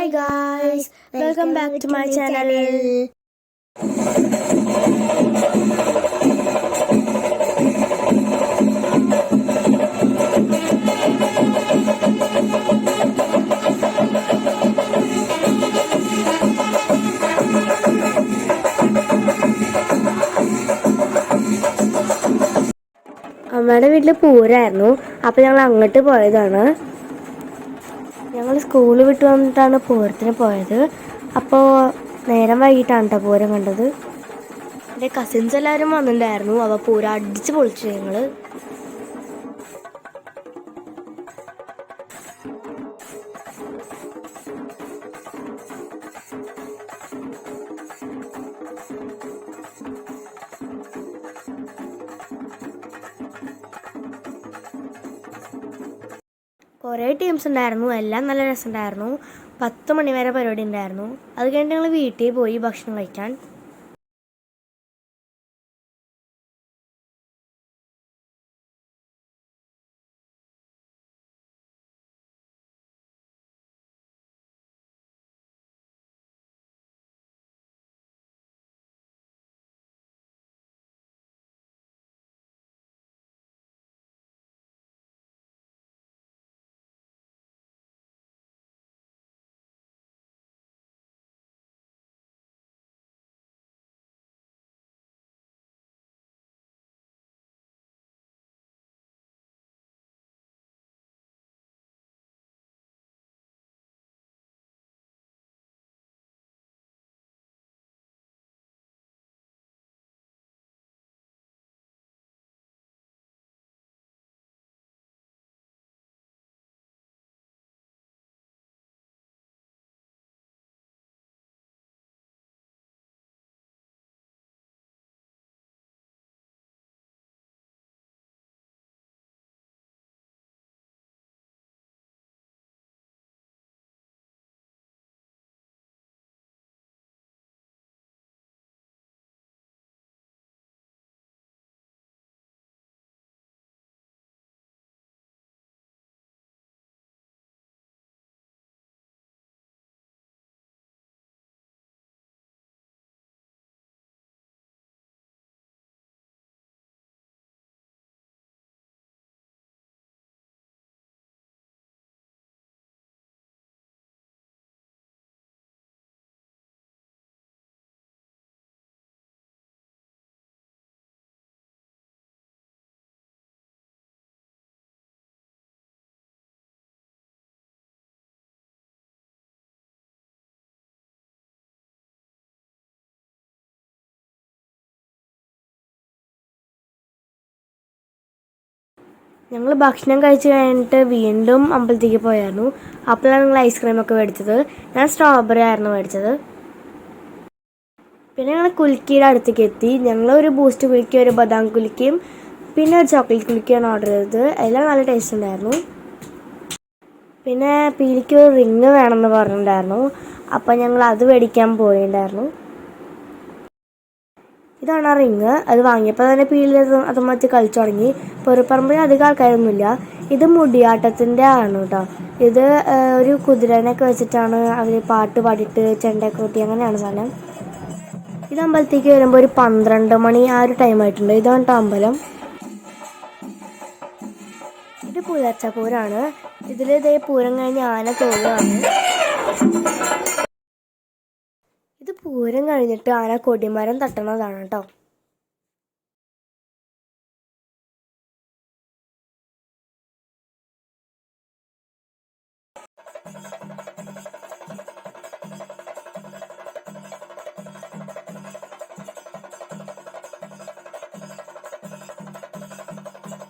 Hi guys, welcome back to my channel. അമ്മയുടെ വീട്ടിൽ പൂരായിരുന്നു. അപ്പോൾ ഞങ്ങൾ അങ്ങോട്ട് പോയതാണ്. ഞങ്ങൾ സ്കൂൾ വിട്ട് വന്നിട്ടാണ് പൂരത്തിന് പോയത്. അപ്പോൾ നേരം വൈകിട്ടാണ് കേട്ടോ പൂരം കണ്ടത്. എൻ്റെ കസിൻസ് എല്ലാവരും വന്നിട്ടുണ്ടായിരുന്നു. അപ്പോൾ പൂരം അടിച്ച് പൊളിച്ചു ഞങ്ങൾ. കുറേ ടീംസ് ഉണ്ടായിരുന്നു. എല്ലാം നല്ല രസമുണ്ടായിരുന്നു. 10 മണി വരെ പരിപാടി ഉണ്ടായിരുന്നു. അത് കഴിഞ്ഞിട്ട് ഞങ്ങൾ വീട്ടിൽ പോയി ഭക്ഷണം കഴിക്കാൻ. ഞങ്ങൾ ഭക്ഷണം കഴിച്ച് കഴിഞ്ഞിട്ട് വീണ്ടും അമ്പലത്തേക്ക് പോയായിരുന്നു. അപ്പോഴാണ് ഞങ്ങൾ ഐസ്ക്രീമൊക്കെ മേടിച്ചത്. ഞാൻ സ്ട്രോബെറി ആയിരുന്നു മേടിച്ചത്. പിന്നെ ഞങ്ങൾ കുലുക്കിയുടെ അടുത്തേക്ക് എത്തി. ഞങ്ങളൊരു ബൂസ്റ്റ് കുലുക്കി, ഒരു ബദാം കുലുക്കിയും പിന്നെ ഒരു ചോക്ലേറ്റ് കുലുക്കിയാണ് ഓർഡർ ചെയ്തത്. എല്ലാം നല്ല ടേസ്റ്റ് ഉണ്ടായിരുന്നു. പിന്നെ പീലിക്ക് ഒരു റിങ് വേണമെന്ന് പറഞ്ഞിട്ടുണ്ടായിരുന്നു. അപ്പം ഞങ്ങൾ അത് മേടിക്കാൻ പോയിട്ടുണ്ടായിരുന്നു. ഇതാണ് ആ റിങ്. അത് വാങ്ങിയപ്പോൾ തന്നെ പീലി അത് മറ്റ് കളിച്ചു തുടങ്ങി. പെറുപ്പറമ്പിൽ അധികം ആൾക്കാരൊന്നുമില്ല. ഇത് മുടിയാട്ടത്തിൻ്റെ ആണ് കേട്ടോ. ഇത് ഒരു കുതിരനൊക്കെ വെച്ചിട്ടാണ് അവർ പാട്ട് പാടിയിട്ട് ചെണ്ടയൊക്കെ കൊട്ടി അങ്ങനെയാണ് സാധനം. ഇത് അമ്പലത്തേക്ക് വരുമ്പോൾ ഒരു 12 മണി ആ ഒരു ടൈം ആയിട്ടുണ്ട്. ഇതാണ് കേട്ടോ അമ്പലം. ഇത് പുലർച്ചപ്പൂരാണ്. ഇതിൽ ഇതേ പൂരം കഴിഞ്ഞ് ആന തോന്നുകയാണ്. ഇത് പൂരം കഴിഞ്ഞിട്ട് ആന കൊടിമരം തട്ടണതാണ് കേട്ടോ.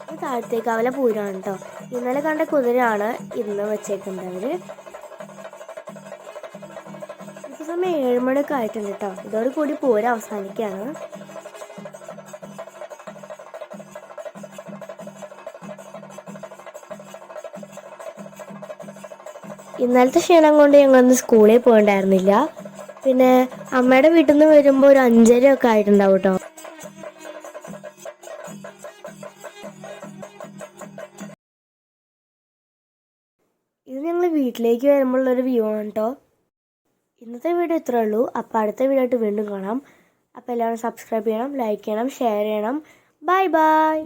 ഇത് താഴത്തേക്കാവല പൂരമാണ് കേട്ടോ. ഇന്നലെ കണ്ട കുതിരയാണ് ഇന്ന് വെച്ചേക്കുന്നത് അവർ. ഇപ്പോൾ സമയം 7 മണിയൊക്കെ ആയിട്ടുണ്ട് കേട്ടോ. ഇതോടുകൂടി പൂരം അവസാനിക്കുകയാണ്. ഇന്നലത്തെ ക്ഷീണം കൊണ്ട് ഞങ്ങളൊന്ന് സ്കൂളിൽ പോകണ്ടായിരുന്നില്ല. പിന്നെ അമ്മയുടെ വീട്ടിൽ നിന്ന് വരുമ്പോൾ ഒരു 5:30 ഒക്കെ ആയിട്ടുണ്ടാവും കേട്ടോ. ഇത് ഞങ്ങൾ വീട്ടിലേക്ക് വരുമ്പോഴുള്ളൊരു വ്യൂ ആണ് കേട്ടോ. ഇന്നത്തെ വീഡിയോ ഇത്രേ ഉള്ളൂ. അപ്പോൾ അടുത്ത വീഡിയോ ആയിട്ട് വീണ്ടും കാണാം. അപ്പോൾ എല്ലാവരും സബ്സ്ക്രൈബ് ചെയ്യണം, ലൈക്ക് ചെയ്യണം, ഷെയർ ചെയ്യണം. Bye bye.